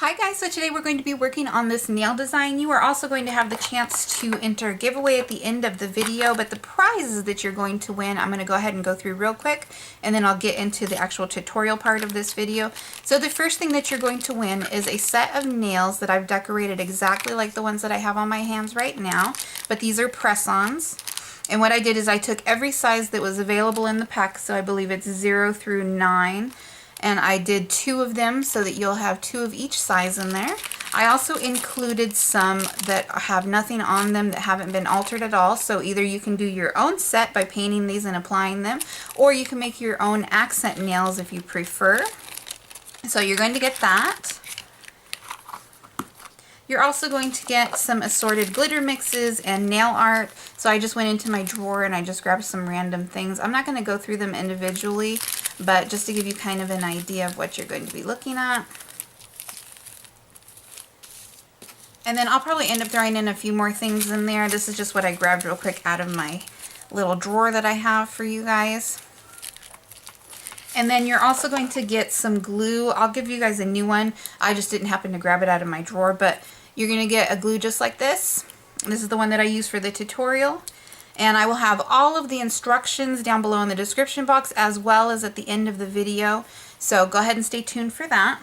Hi guys, so today we're going to be working on this nail design. You are also going to have the chance to enter a giveaway at the end of the video, but the prizes that you're going to win, I'm going to go ahead and go through real quick, and then I'll get into the actual tutorial part of this video. So the first thing that you're going to win is a set of nails that I've decorated exactly like the ones that I have on my hands right now, but these are press-ons. And what I did is I took every size that was available in the pack, so I believe it's 0 through 9. And I did 2 of them so that you'll have 2 of each size in there. I also included some that have nothing on them that haven't been altered at all. So either you can do your own set by painting these and applying them, or you can make your own accent nails if you prefer. So you're going to get that. You're also going to get some assorted glitter mixes and nail art. So I just went into my drawer and I just grabbed some random things. I'm not going to go through them individually, but just to give you kind of an idea of what you're going to be looking at. And then I'll probably end up throwing in a few more things in there. This is just what I grabbed real quick out of my little drawer that I have for you guys. And then you're also going to get some glue. I'll give you guys a new one. I just didn't happen to grab it out of my drawer, but you're going to get a glue just like this. This is the one that I use for the tutorial. And I will have all of the instructions down below in the description box as well as at the end of the video. So go ahead and stay tuned for that.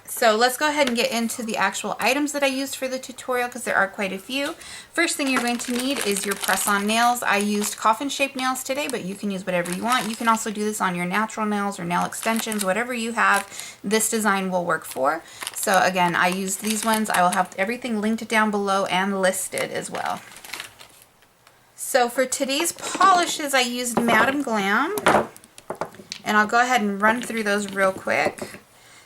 So let's go ahead and get into the actual items that I used for the tutorial because there are quite a few. First thing you're going to need is your press-on nails. I used coffin-shaped nails today, but you can use whatever you want. You can also do this on your natural nails or nail extensions, whatever you have, this design will work for. So again, I used these ones. I will have everything linked down below and listed as well. So for today's polishes, I used Madam Glam, and I'll go ahead and run through those real quick.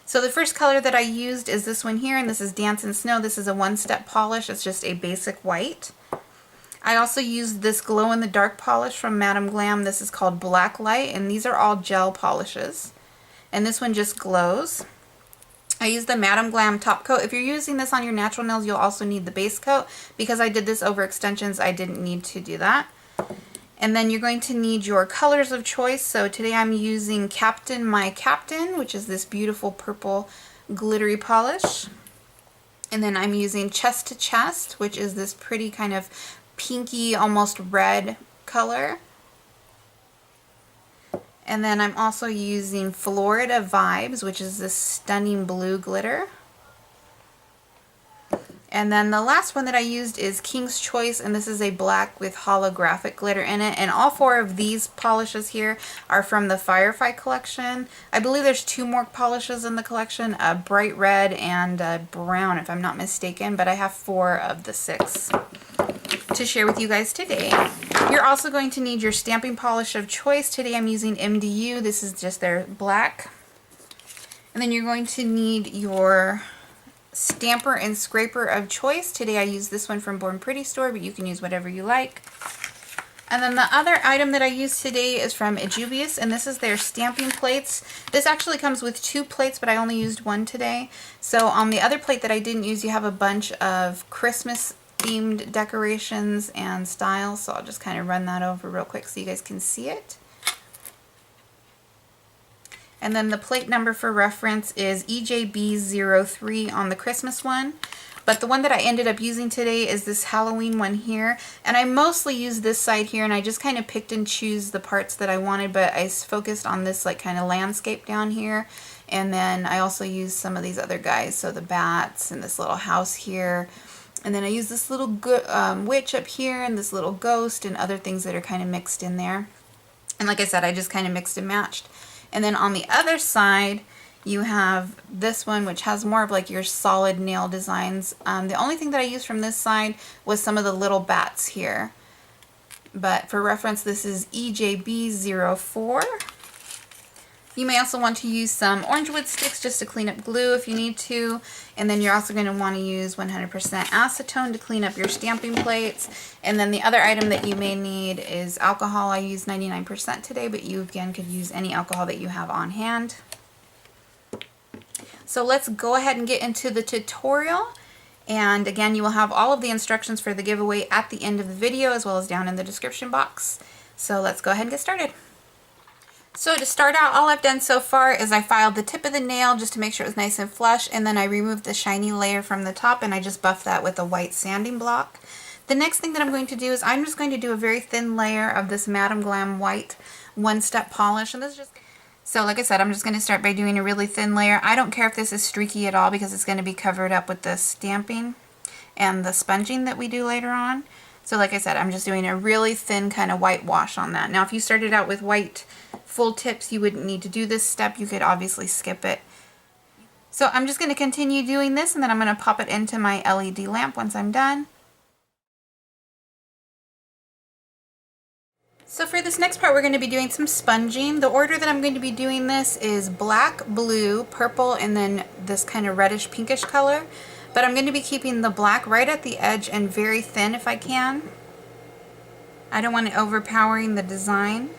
So the first color that I used is this one here, and this is Dance in Snow. This is a one-step polish. It's just a basic white. I also used this glow-in-the-dark polish from Madam Glam. This is called Black Light, and these are all gel polishes. And this one just glows. I used the Madam Glam top coat. If you're using this on your natural nails, you'll also need the base coat. Because I did this over extensions, I didn't need to do that. And then you're going to need your colors of choice. So today I'm using Captain My Captain, which is this beautiful purple glittery polish. And then I'm using Chest to Chest, which is this pretty kind of pinky, almost red color. And then I'm also using Florida Vibes, which is this stunning blue glitter. And then the last one that I used is King's Choice, and this is a black with holographic glitter in it. And all 4 of these polishes here are from the Firefly collection. I believe there's 2 more polishes in the collection, a bright red and a brown if I'm not mistaken, but I have 4 of the 6 to share with you guys today. You're also going to need your stamping polish of choice. Today I'm using MDU. This is just their black. And then you're going to need your stamper and scraper of choice. Today I use this one from Born Pretty Store, but you can use whatever you like. And then the other item that I used today is from EJIUBAS, and this is their stamping plates. This actually comes with 2 plates, but I only used 1 today. So on the other plate that I didn't use, you have a bunch of Christmas themed decorations and styles. So I'll just kind of run that over real quick so you guys can see it. And then the plate number for reference is EJB03 on the Christmas one. But the one that I ended up using today is this Halloween one here. And I mostly use this side here, and I just kind of picked and choose the parts that I wanted, but I focused on this like kind of landscape down here. And then I also used some of these other guys, so the bats and this little house here. And then I used this little witch up here and this little ghost and other things that are kind of mixed in there. And like I said, I just kind of mixed and matched. And then on the other side, you have this one, which has more of like your solid nail designs. The only thing that I used from this side was some of the little bats here. But for reference, this is EJB04. You may also want to use some orangewood sticks just to clean up glue if you need to. And then you're also going to want to use 100% acetone to clean up your stamping plates. And then the other item that you may need is alcohol. I used 99% today, but you again could use any alcohol that you have on hand. So let's go ahead and get into the tutorial. And again, you will have all of the instructions for the giveaway at the end of the video as well as down in the description box. So let's go ahead and get started. So to start out, all I've done so far is I filed the tip of the nail just to make sure it was nice and flush, and then I removed the shiny layer from the top and I just buffed that with a white sanding block. The next thing that I'm going to do is I'm just going to do a very thin layer of this Madam Glam white one-step polish, and this is just... So like I said, I'm just going to start by doing a really thin layer. I don't care if this is streaky at all because it's going to be covered up with the stamping and the sponging that we do later on. So like I said, I'm just doing a really thin kind of white wash on that. Now if you started out with white full tips, you wouldn't need to do this step. You could obviously skip it. So I'm just going to continue doing this, and then I'm going to pop it into my LED lamp once I'm done. So for this next part, we're going to be doing some sponging. The order that I'm going to be doing this is black, blue, purple, and then this kind of reddish pinkish color. But I'm going to be keeping the black right at the edge and very thin if I can. I don't want it overpowering the design.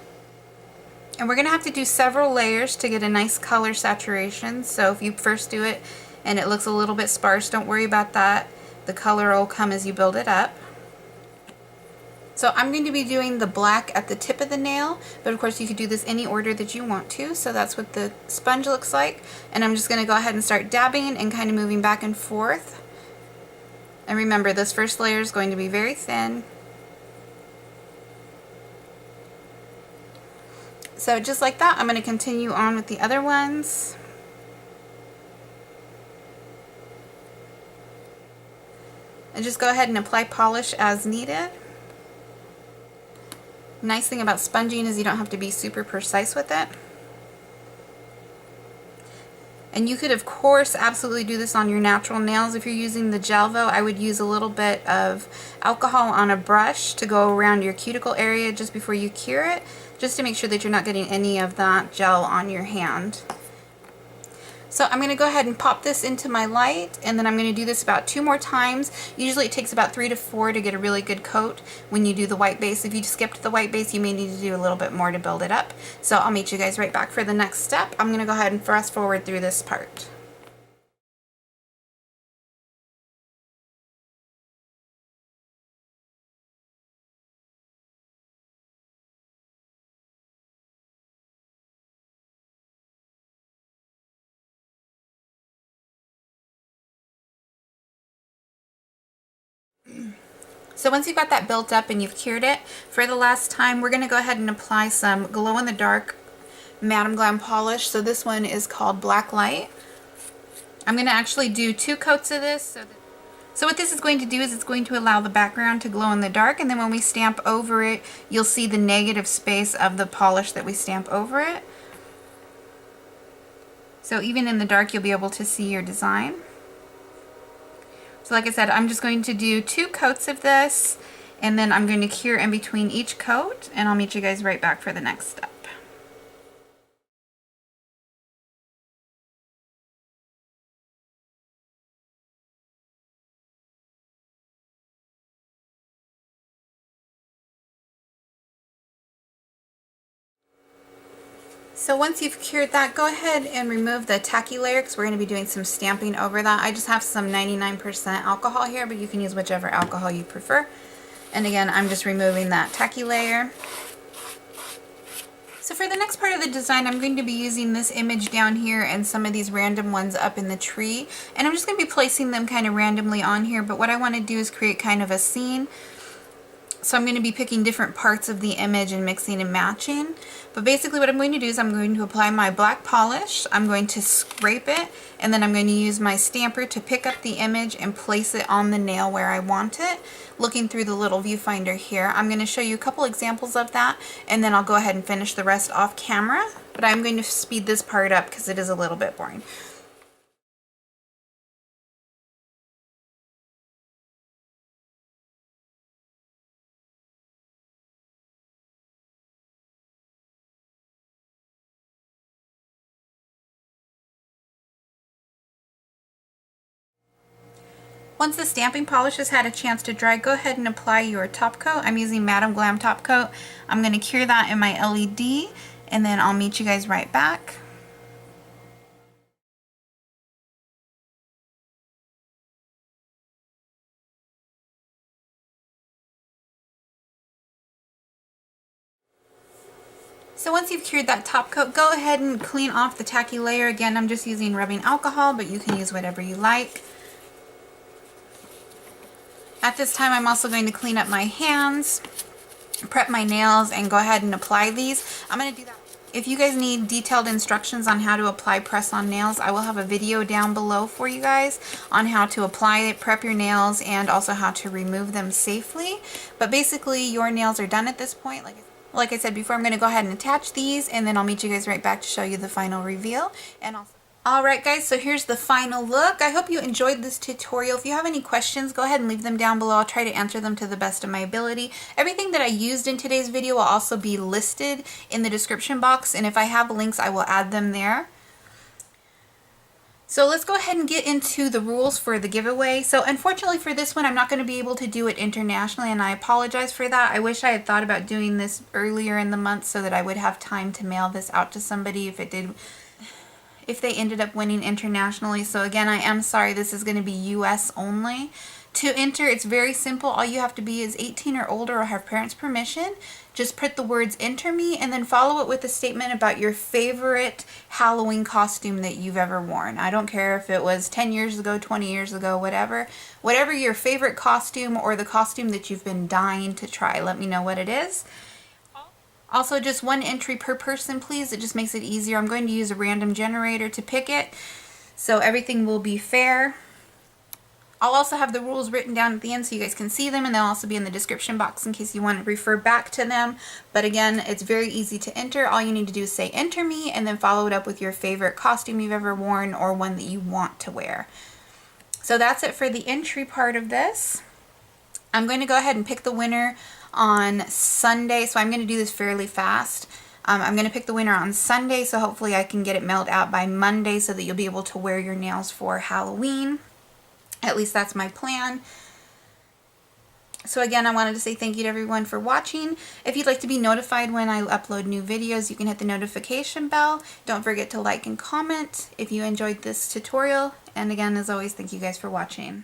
And we're going to have to do several layers to get a nice color saturation. So if you first do it and it looks a little bit sparse, don't worry about that. The color will come as you build it up. So I'm going to be doing the black at the tip of the nail, but of course you could do this any order that you want to. So that's what the sponge looks like. And I'm just going to go ahead and start dabbing and kind of moving back and forth. And remember, this first layer is going to be very thin. So just like that, I'm going to continue on with the other ones. And just go ahead and apply polish as needed. Nice thing about sponging is you don't have to be super precise with it. And you could of course absolutely do this on your natural nails. If you're using the gel though, I would use a little bit of alcohol on a brush to go around your cuticle area just before you cure it, just to make sure that you're not getting any of that gel on your hand. So I'm going to go ahead and pop this into my light, and then I'm going to do this about 2 more times. Usually it takes about 3 to 4 to get a really good coat when you do the white base. If you skipped the white base, you may need to do a little bit more to build it up. So I'll meet you guys right back for the next step. I'm going to go ahead and fast forward through this part. So once you've got that built up and you've cured it, for the last time, we're going to go ahead and apply some glow-in-the-dark Madam Glam polish. So this one is called Black Light. I'm going to actually do 2 coats of this. So what this is going to do is it's going to allow the background to glow in the dark, and then when we stamp over it, you'll see the negative space of the polish that we stamp over it. So even in the dark, you'll be able to see your design. So like I said, I'm just going to do 2 coats of this, and then I'm going to cure in between each coat, and I'll meet you guys right back for the next step. So once you've cured that, go ahead and remove the tacky layer because we're going to be doing some stamping over that. I just have some 99% alcohol here, but you can use whichever alcohol you prefer. And again, I'm just removing that tacky layer. So for the next part of the design, I'm going to be using this image down here and some of these random ones up in the tree. And I'm just going to be placing them kind of randomly on here, but what I want to do is create kind of a scene. So I'm going to be picking different parts of the image and mixing and matching. But basically what I'm going to do is I'm going to apply my black polish, I'm going to scrape it, and then I'm going to use my stamper to pick up the image and place it on the nail where I want it. Looking through the little viewfinder here, I'm going to show you a couple examples of that, and then I'll go ahead and finish the rest off camera. But I'm going to speed this part up because it is a little bit boring. Once the stamping polish has had a chance to dry, go ahead and apply your top coat. I'm using Madam Glam top coat. I'm going to cure that in my LED, and then I'll meet you guys right back. So once you've cured that top coat, go ahead and clean off the tacky layer. Again, I'm just using rubbing alcohol, but you can use whatever you like. At this time, I'm also going to clean up my hands, prep my nails, and go ahead and apply these. I'm going to do that. If you guys need detailed instructions on how to apply press-on nails, I will have a video down below for you guys on how to apply it, prep your nails, and also how to remove them safely. But basically, your nails are done at this point. Like I said before, I'm going to go ahead and attach these, and then I'll meet you guys right back to show you the final reveal. And also, alright guys, so here's the final look. I hope you enjoyed this tutorial. If you have any questions, go ahead and leave them down below. I'll try to answer them to the best of my ability. Everything that I used in today's video will also be listed in the description box, and if I have links, I will add them there. So let's go ahead and get into the rules for the giveaway. So unfortunately for this one, I'm not going to be able to do it internationally, and I apologize for that. I wish I had thought about doing this earlier in the month so that I would have time to mail this out to somebody if they ended up winning internationally. So again, I am sorry, this is going to be US only. To enter, it's very simple. All you have to be is 18 or older or have parents' permission. Just put the words "enter me" and then follow it with a statement about your favorite Halloween costume that you've ever worn. I don't care if it was 10 years ago, 20 years ago, whatever. Whatever your favorite costume or the costume that you've been dying to try, let me know what it is. Also, just one entry per person, please. It just makes it easier. I'm going to use a random generator to pick it, so everything will be fair. I'll also have the rules written down at the end so you guys can see them, and they'll also be in the description box in case you want to refer back to them. But again, it's very easy to enter. All you need to do is say "enter me" and then follow it up with your favorite costume you've ever worn or one that you want to wear. So that's it for the entry part of this. I'm going to go ahead and pick the winner on Sunday, so I'm going to do this fairly fast. I'm going to pick the winner on Sunday, so hopefully I can get it mailed out by Monday so that you'll be able to wear your nails for Halloween. At least that's my plan. So again, I wanted to say thank you to everyone for watching. If you'd like to be notified when I upload new videos, you can hit the notification bell. Don't forget to like and comment if you enjoyed this tutorial. And again, as always, thank you guys for watching.